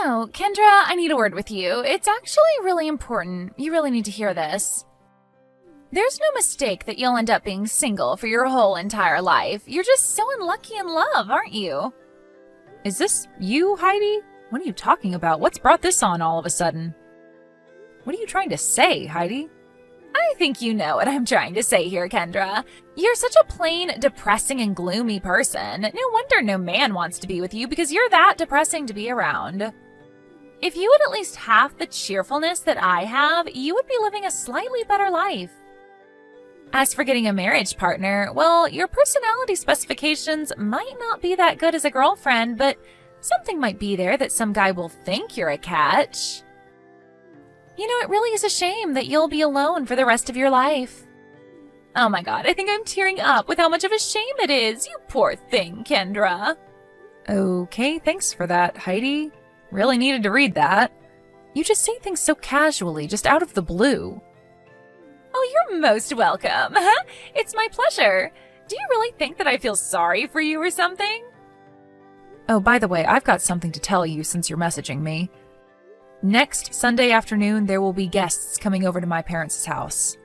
Oh, Kendra, I need a word with you. It's actually really important. You really need to hear this. There's no mistake that you'll end up being single for your whole entire life. You're just so unlucky in love, aren't you? Is this you, Heidi? What are you talking about? What's brought this on all of a sudden? What are you trying to say, Heidi? I think you know what I'm trying to say here, Kendra. You're such a plain, depressing and gloomy person. No wonder no man wants to be with you because you're that depressing to be around. If you had at least half the cheerfulness that I have, you would be living a slightly better life. As for getting a marriage partner, well, your personality specifications might not be that good as a girlfriend, but something might be there that some guy will think you're a catch. You know, it really is a shame that you'll be alone for the rest of your life. Oh my god, I think I'm tearing up with how much of a shame it is. You poor thing, Kendra. Okay, thanks for that, Heidi. Really needed to read that. You just say things so casually, just out of the blue. Oh, you're most welcome. It's my pleasure. Do you really think that I feel sorry for you or something? Oh, by the way, I've got something to tell you since you're messaging me. Next Sunday afternoon, there will be guests coming over to my parents' house.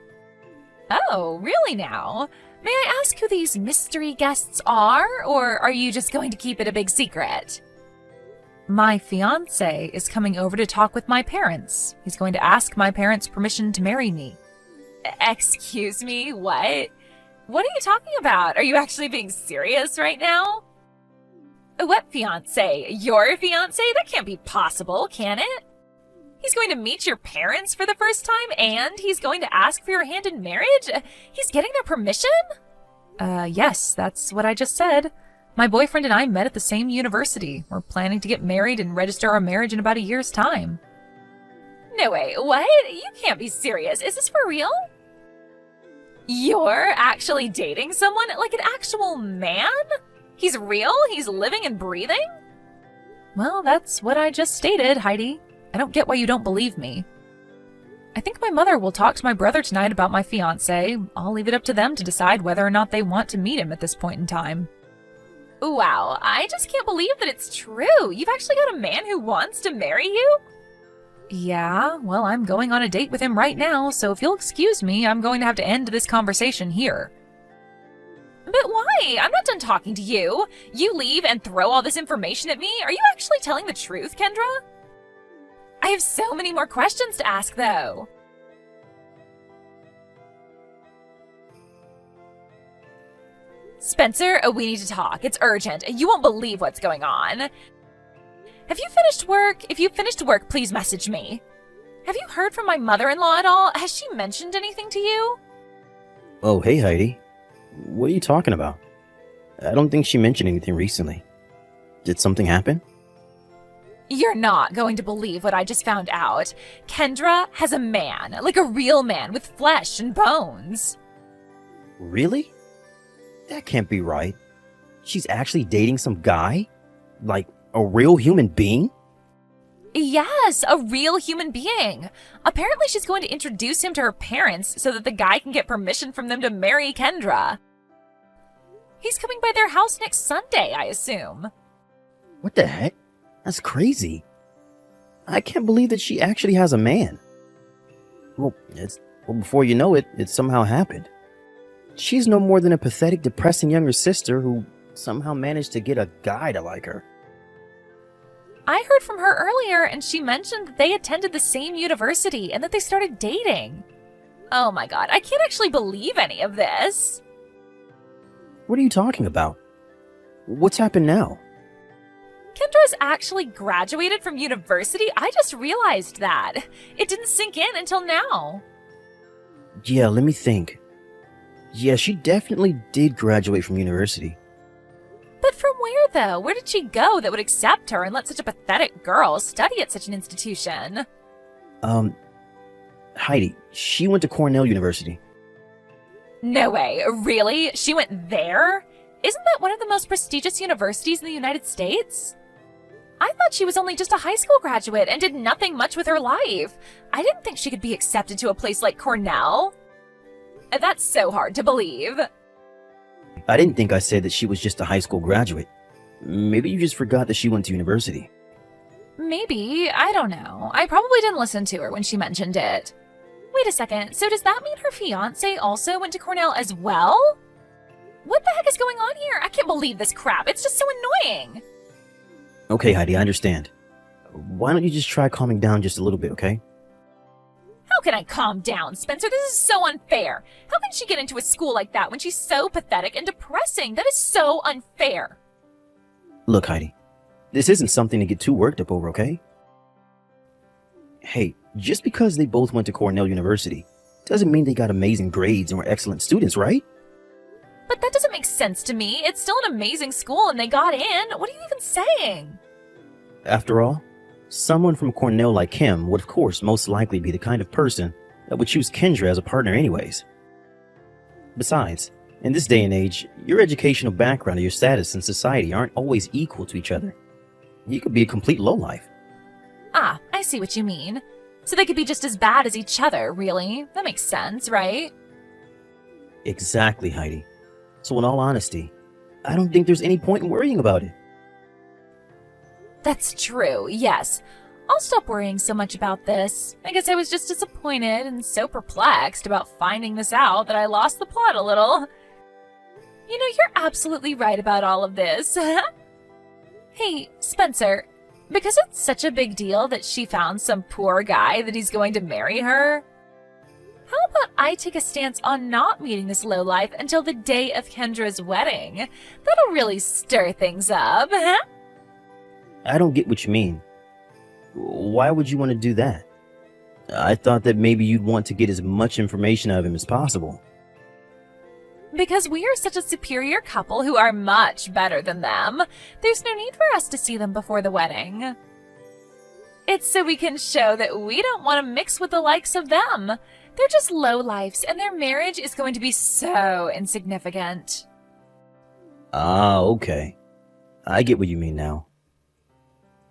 Oh, really now? May I ask who these mystery guests are, or are you just going to keep it a big secret? My fiancé is coming over to talk with my parents. He's going to ask my parents' permission to marry me. Excuse me, what? What are you talking about? Are you actually being serious right now? What fiancé? Your fiancé? That can't be possible, can it? He's going to meet your parents for the first time, and he's going to ask for your hand in marriage? He's getting their permission? Yes, that's what I just said. My boyfriend and I met at the same university. We're planning to get married and register our marriage in about a year's time. No way, what? You can't be serious. Is this for real? You're actually dating someone? Like an actual man? He's real? He's living and breathing? Well, that's what I just stated, Heidi. I don't get why you don't believe me. I think my mother will talk to my brother tonight about my fiancé. I'll leave it up to them to decide whether or not they want to meet him at this point in time. Wow, I just can't believe that it's true. You've actually got a man who wants to marry you? Yeah, well, I'm going on a date with him right now, so if you'll excuse me, I'm going to have to end this conversation here. But why? I'm not done talking to you. You leave and throw all this information at me? Are you actually telling the truth, Kendra? I have so many more questions to ask, though. Spencer, we need to talk. It's urgent. You won't believe what's going on. Have you finished work? If you've finished work, please message me. Have you heard from my mother-in-law at all? Has she mentioned anything to you? Oh, hey, Heidi. What are you talking about? I don't think she mentioned anything recently. Did something happen? You're not going to believe what I just found out. Kendra has a man, like a real man with flesh and bones. Really? That can't be right. She's actually dating some guy? Like a real human being? Yes, a real human being. Apparently she's going to introduce him to her parents so that the guy can get permission from them to marry Kendra. He's coming by their house next Sunday, I assume. What the heck? That's crazy. I can't believe that she actually has a man. Well, before you know it, it somehow happened. She's no more than a pathetic, depressing younger sister who somehow managed to get a guy to like her. I heard from her earlier, and she mentioned that they attended the same university and that they started dating. Oh my god, I can't actually believe any of this. What are you talking about? What's happened now? Kendra's actually graduated from university? I just realized that. It didn't sink in until now. Yeah, let me think. Yeah, she definitely did graduate from university. But from where, though? Where did she go that would accept her and let such a pathetic girl study at such an institution? Heidi, she went to Cornell University. No way. Really? She went there? Isn't that one of the most prestigious universities in the United States? I thought she was only just a high school graduate and did nothing much with her life. I didn't think she could be accepted to a place like Cornell. That's so hard to believe. I didn't think I said that she was just a high school graduate. Maybe you just forgot that she went to university. Maybe. I don't know. I probably didn't listen to her when she mentioned it. Wait a second. So does that mean her fiancé also went to Cornell as well? What the heck is going on here? I can't believe this crap. It's just so annoying. Okay, Heidi, I understand. Why don't you just try calming down just a little bit, okay? How can I calm down, Spencer? This is so unfair. How can she get into a school like that when she's so pathetic and depressing? That is so unfair. Look, Heidi, this isn't something to get too worked up over, okay? Hey, just because they both went to Cornell University doesn't mean they got amazing grades and were excellent students, right? But that doesn't make sense to me. It's still an amazing school and they got in. What are you even saying? After all, someone from Cornell like him would of course most likely be the kind of person that would choose Kendra as a partner anyways. Besides, in this day and age, your educational background or your status in society aren't always equal to each other. You could be a complete lowlife. Ah, I see what you mean. So they could be just as bad as each other, really. That makes sense, right? Exactly, Heidi. So in all honesty, I don't think there's any point in worrying about it. That's true, yes. I'll stop worrying so much about this. I guess I was just disappointed and so perplexed about finding this out that I lost the plot a little. You know, you're absolutely right about all of this. Hey, Spencer, because it's such a big deal that she found some poor guy that he's going to marry her, how about I take a stance on not meeting this lowlife until the day of Kendra's wedding? That'll really stir things up. I don't get what you mean. Why would you want to do that? I thought that maybe you'd want to get as much information out of him as possible. Because we are such a superior couple who are much better than them, there's no need for us to see them before the wedding. It's so we can show that we don't want to mix with the likes of them. They're just lowlifes, and their marriage is going to be so insignificant. Ah, okay. I get what you mean now.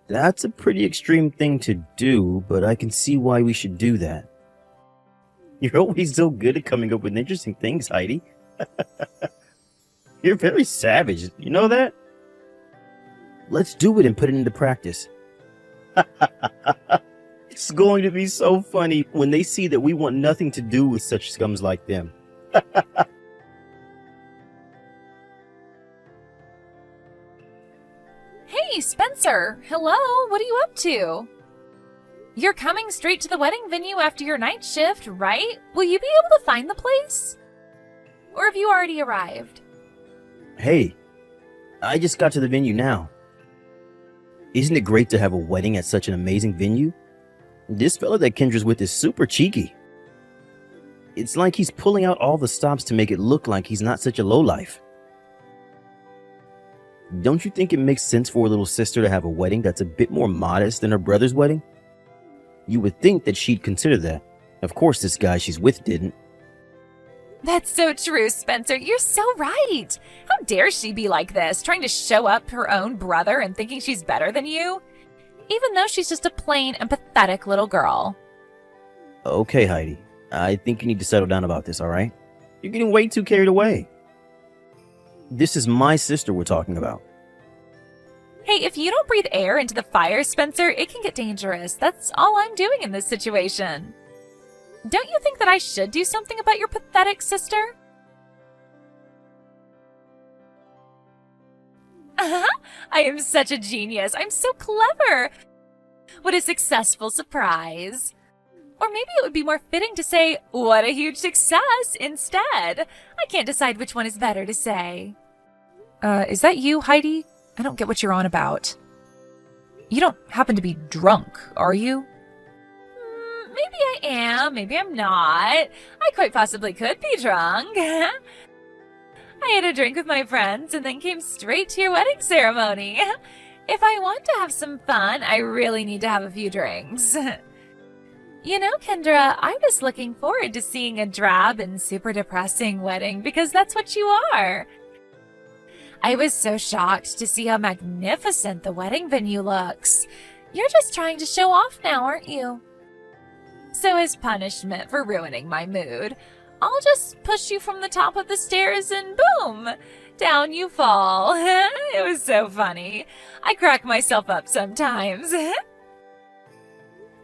That's a pretty extreme thing to do, but I can see why we should do that. You're always so good at coming up with interesting things, Heidi. You're very savage, you know that? Let's do it and put it into practice. It's going to be so funny when they see that we want nothing to do with such scums like them. Hey, Spencer! Hello, what are you up to? You're coming straight to the wedding venue after your night shift, right? Will you be able to find the place? Or have you already arrived? Hey, I just got to the venue now. Isn't it great to have a wedding at such an amazing venue? This fella that Kendra's with is super cheeky. It's like he's pulling out all the stops to make it look like he's not such a lowlife. Don't you think it makes sense for a little sister to have a wedding that's a bit more modest than her brother's wedding? You would think that she'd consider that. Of course, this guy she's with didn't. That's so true, Spencer. You're so right. How dare she be like this, trying to show up her own brother and thinking she's better than you? Even though she's just a plain and pathetic little girl. Okay, Heidi. I think you need to settle down about this, alright? You're getting way too carried away. This is my sister we're talking about. Hey, if you don't breathe air into the fire, Spencer, it can get dangerous. That's all I'm doing in this situation. Don't you think that I should do something about your pathetic sister? I am such a genius. I'm so clever. What a successful surprise. Or maybe it would be more fitting to say, what a huge success, instead. I can't decide which one is better to say. Is that you, Heidi? I don't get what you're on about. You don't happen to be drunk, are you? Maybe I am, maybe I'm not. I quite possibly could be drunk. I had a drink with my friends and then came straight to your wedding ceremony. If I want to have some fun, I really need to have a few drinks. You know, Kendra, I was looking forward to seeing a drab and super depressing wedding because that's what you are. I was so shocked to see how magnificent the wedding venue looks. You're just trying to show off now, aren't you? So as punishment for ruining my mood, I'll just push you from the top of the stairs and boom, down you fall. It was so funny. I crack myself up sometimes.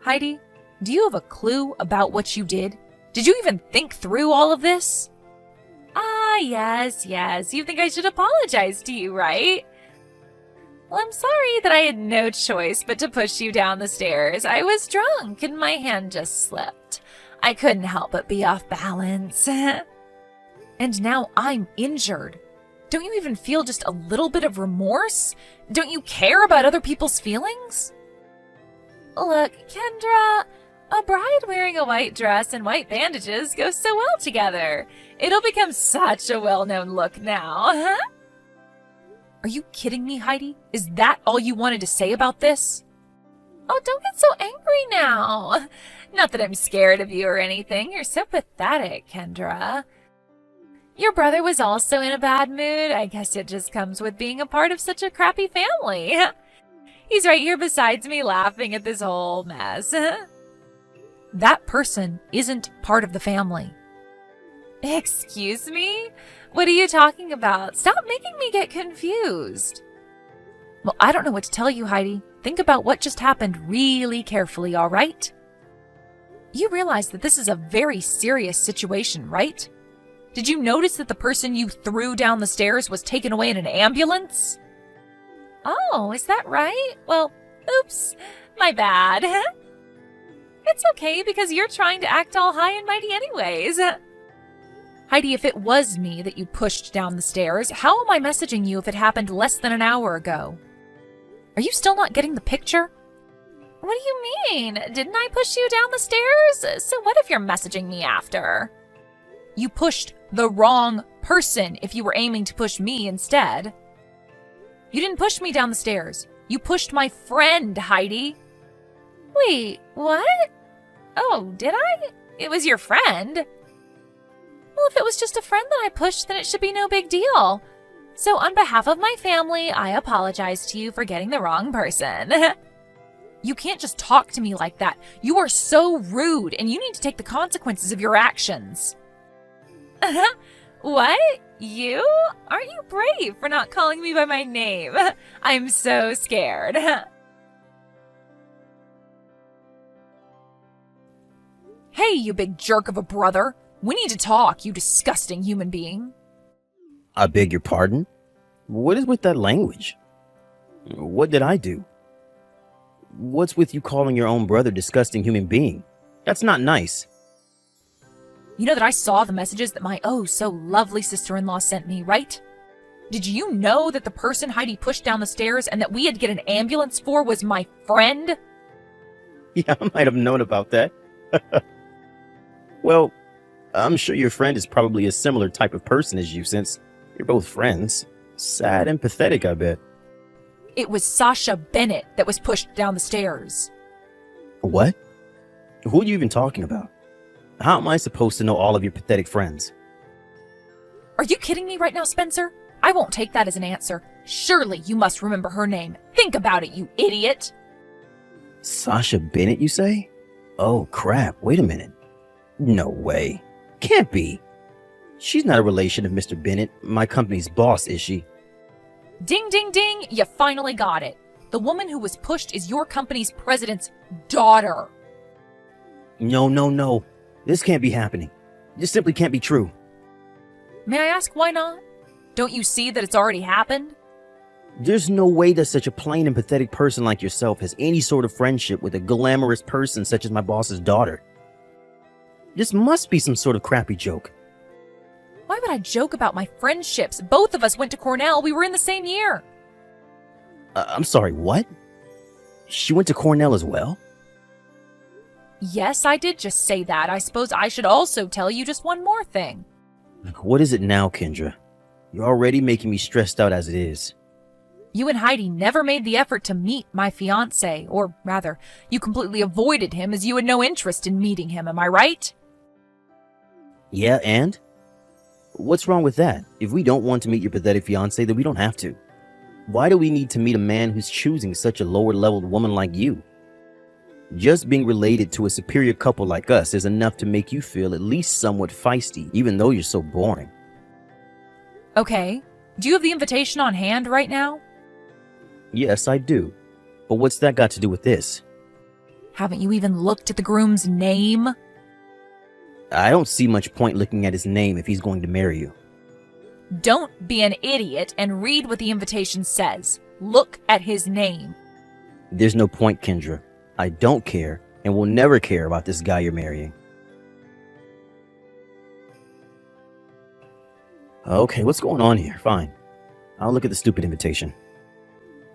Heidi, do you have a clue about what you did? Did you even think through all of this? Ah, yes. You think I should apologize to you, right? Well, I'm sorry that I had no choice but to push you down the stairs. I was drunk and my hand just slipped. I couldn't help but be off balance. And now I'm injured. Don't you even feel just a little bit of remorse? Don't you care about other people's feelings? Look, Kendra, a bride wearing a white dress and white bandages goes so well together. It'll become such a well-known look now, huh? Are you kidding me, Heidi? Is that all you wanted to say about this? Oh, don't get so angry now. Not that I'm scared of you or anything. You're so pathetic, Kendra. Your brother was also in a bad mood. I guess it just comes with being a part of such a crappy family. He's right here beside me laughing at this whole mess. That person isn't part of the family. Excuse me? What are you talking about? Stop making me get confused. Well, I don't know what to tell you, Heidi. Think about what just happened really carefully, all right? You realize that this is a very serious situation, right? Did you notice that the person you threw down the stairs was taken away in an ambulance? Oh, is that right? Well, oops, my bad. It's okay because you're trying to act all high and mighty anyways. Heidi, if it was me that you pushed down the stairs, how am I messaging you if it happened less than an hour ago? Are you still not getting the picture? What do you mean? Didn't I push you down the stairs? So what if you're messaging me after? You pushed the wrong person if you were aiming to push me instead. You didn't push me down the stairs. You pushed my friend, Heidi. Wait, what? Oh, did I? It was your friend. Well, if it was just a friend that I pushed, then it should be no big deal. So on behalf of my family, I apologize to you for getting the wrong person. You can't just talk to me like that. You are so rude, and you need to take the consequences of your actions. What? You? Aren't you brave for not calling me by my name? I'm so scared. Hey, you big jerk of a brother. We need to talk, you disgusting human being. I beg your pardon? What is with that language? What did I do? What's with you calling your own brother disgusting human being? That's not nice. You know that I saw the messages that my oh-so-lovely sister-in-law sent me, right? Did you know that the person Heidi pushed down the stairs and that we had to get an ambulance for was my friend? Yeah, I might have known about that. Well, I'm sure your friend is probably a similar type of person as you since you're both friends. Sad and pathetic, I bet. It was Sasha Bennett that was pushed down the stairs. What? Who are you even talking about? How am I supposed to know all of your pathetic friends? Are you kidding me right now, Spencer? I won't take that as an answer. Surely you must remember her name. Think about it, you idiot. Sasha Bennett, you say? Oh, crap. Wait a minute. No way. Can't be. She's not a relation of Mr. Bennett, my company's boss, is she? Ding, ding, ding. You finally got it. The woman who was pushed is your company's president's daughter. No. This can't be happening. This simply can't be true. May I ask why not? Don't you see that it's already happened? There's no way that such a plain and pathetic person like yourself has any sort of friendship with a glamorous person such as my boss's daughter. This must be some sort of crappy joke. Why would I joke about my friendships? Both of us went to Cornell. We were in the same year. I'm sorry, what? She went to Cornell as well? Yes, I did just say that. I suppose I should also tell you just one more thing. What is it now, Kendra? You're already making me stressed out as it is. You and Heidi never made the effort to meet my fiancé, or rather, you completely avoided him as you had no interest in meeting him, am I right? Yeah, and? What's wrong with that? If we don't want to meet your pathetic fiancé, then we don't have to. Why do we need to meet a man who's choosing such a lower-leveled woman like you? Just being related to a superior couple like us is enough to make you feel at least somewhat feisty, even though you're so boring. Okay. Do you have the invitation on hand right now? Yes, I do. But what's that got to do with this? Haven't you even looked at the groom's name? I don't see much point looking at his name if he's going to marry you. Don't be an idiot and read what the invitation says. Look at his name. There's no point, Kendra. I don't care and will never care about this guy you're marrying. Okay, what's going on here? Fine. I'll look at the stupid invitation.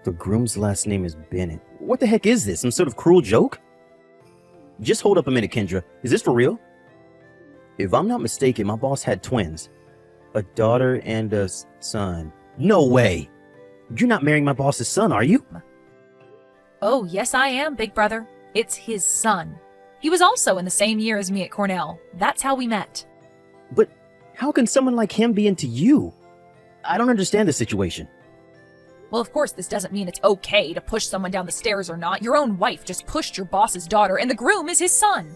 The groom's last name is Bennett. What the heck is this? Some sort of cruel joke? Just hold up a minute, Kendra. Is this for real? If I'm not mistaken, my boss had twins. A daughter and a son. No way! You're not marrying my boss's son, are you? Oh, yes I am, big brother. It's his son. He was also in the same year as me at Cornell. That's how we met. But how can someone like him be into you? I don't understand the situation. Well, of course, this doesn't mean it's okay to push someone down the stairs or not. Your own wife just pushed your boss's daughter, and the groom is his son.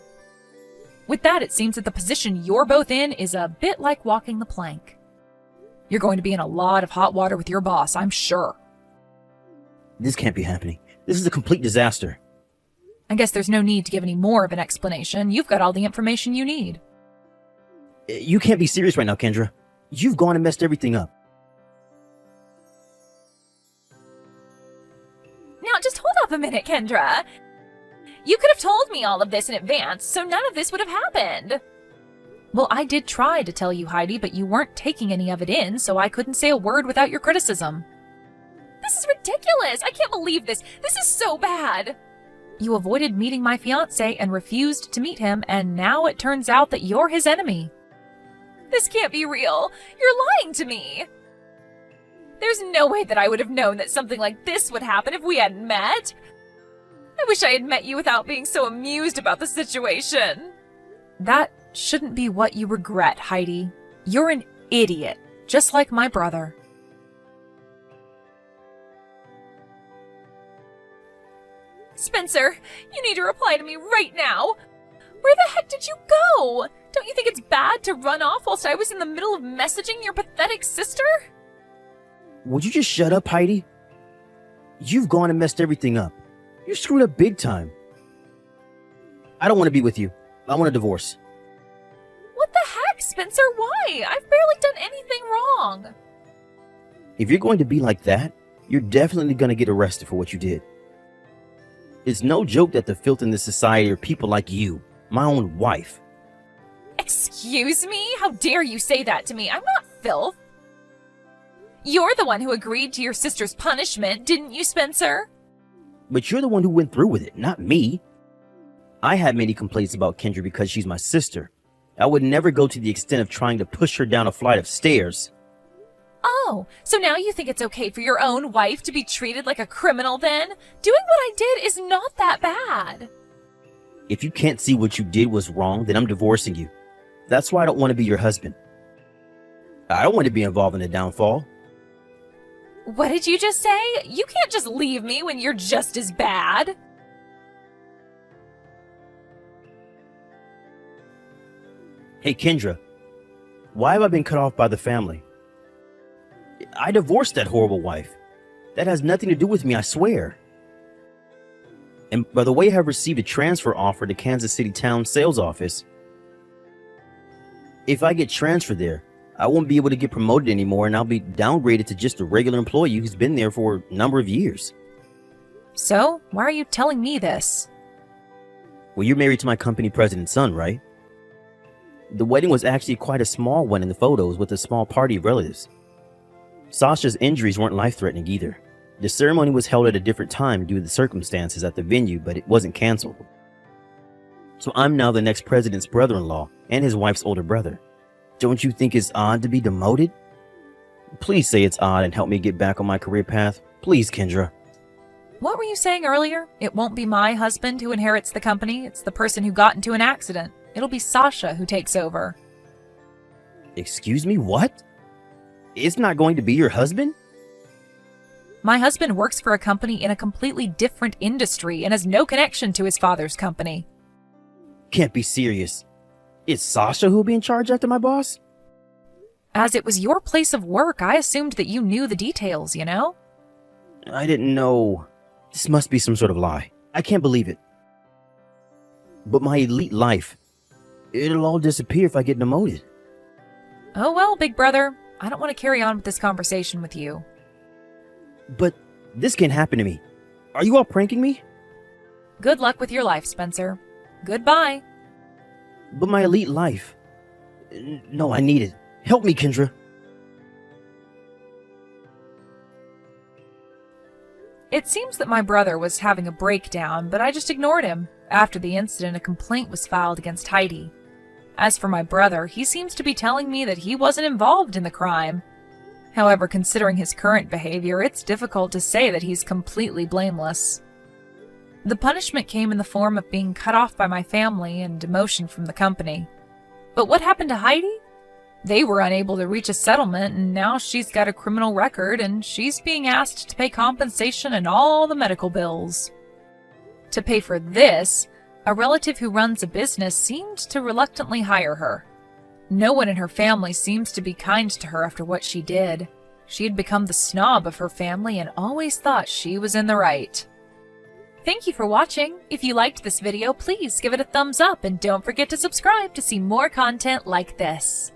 With that, it seems that the position you're both in is a bit like walking the plank. You're going to be in a lot of hot water with your boss, I'm sure. This can't be happening. This is a complete disaster. I guess there's no need to give any more of an explanation. You've got all the information you need. You can't be serious right now, Kendra. You've gone and messed everything up. Now, just hold up a minute, Kendra. You could have told me all of this in advance, so none of this would have happened. Well, I did try to tell you, Heidi, but you weren't taking any of it in, so I couldn't say a word without your criticism. This is ridiculous. I can't believe this. This is so bad. You avoided meeting my fiancé and refused to meet him, and now it turns out that you're his enemy. This can't be real. You're lying to me. There's no way that I would have known that something like this would happen if we hadn't met. I wish I had met you without being so amused about the situation. That shouldn't be what you regret, Heidi. You're an idiot, just like my brother. Spencer, you need to reply to me right now. Where the heck did you go? Don't you think it's bad to run off whilst I was in the middle of messaging your pathetic sister? Would you just shut up, Heidi? You've gone and messed everything up. You screwed up big time. I don't want to be with you. I want a divorce. What the heck, Spencer? Why? I've barely done anything wrong. If you're going to be like that, you're definitely going to get arrested for what you did. It's no joke that the filth in this society are people like you, my own wife. Excuse me? How dare you say that to me? I'm not filth. You're the one who agreed to your sister's punishment, didn't you, Spencer? But you're the one who went through with it, not me. I had many complaints about Kendra because she's my sister. I would never go to the extent of trying to push her down a flight of stairs. Oh, so now you think it's okay for your own wife to be treated like a criminal then? Doing what I did is not that bad. If you can't see what you did was wrong, then I'm divorcing you. That's why I don't want to be your husband. I don't want to be involved in the downfall. What did you just say? You can't just leave me when you're just as bad. Hey, Kendra, why have I been cut off by the family? I divorced that horrible wife. That has nothing to do with me, I swear. And by the way, I have received a transfer offer to Kansas City Town Sales Office. If I get transferred there, I won't be able to get promoted anymore, and I'll be downgraded to just a regular employee who's been there for a number of years. So, why are you telling me this? Well, you're married to my company president's son, right? The wedding was actually quite a small one in the photos with a small party of relatives. Sasha's injuries weren't life-threatening either. The ceremony was held at a different time due to the circumstances at the venue, but it wasn't canceled. So I'm now the next president's brother-in-law and his wife's older brother. Don't you think it's odd to be demoted? Please say it's odd and help me get back on my career path. Please, Kendra. What were you saying earlier? It won't be my husband who inherits the company. It's the person who got into an accident. It'll be Sasha who takes over. Excuse me, what? It's not going to be your husband? My husband works for a company in a completely different industry and has no connection to his father's company. Can't be serious. Is Sasha who'll be in charge after my boss? As it was your place of work, I assumed that you knew the details, you know? I didn't know. This must be some sort of lie. I can't believe it. But my elite life, it'll all disappear if I get demoted. Oh well, big brother. I don't want to carry on with this conversation with you. But this can't happen to me. Are you all pranking me? Good luck with your life, Spencer. Goodbye. But my elite life. No, I need it. Help me, Kendra. It seems that my brother was having a breakdown, but I just ignored him. After the incident, a complaint was filed against Heidi. As for my brother, he seems to be telling me that he wasn't involved in the crime. However, considering his current behavior, it's difficult to say that he's completely blameless. The punishment came in the form of being cut off by my family and demotion from the company. But what happened to Heidi? They were unable to reach a settlement, and now she's got a criminal record, and she's being asked to pay compensation and all the medical bills. To pay for this, a relative who runs a business seemed to reluctantly hire her. No one in her family seems to be kind to her after what she did. She had become the snob of her family and always thought she was in the right. Thank you for watching. If you liked this video, please give it a thumbs up and don't forget to subscribe to see more content like this.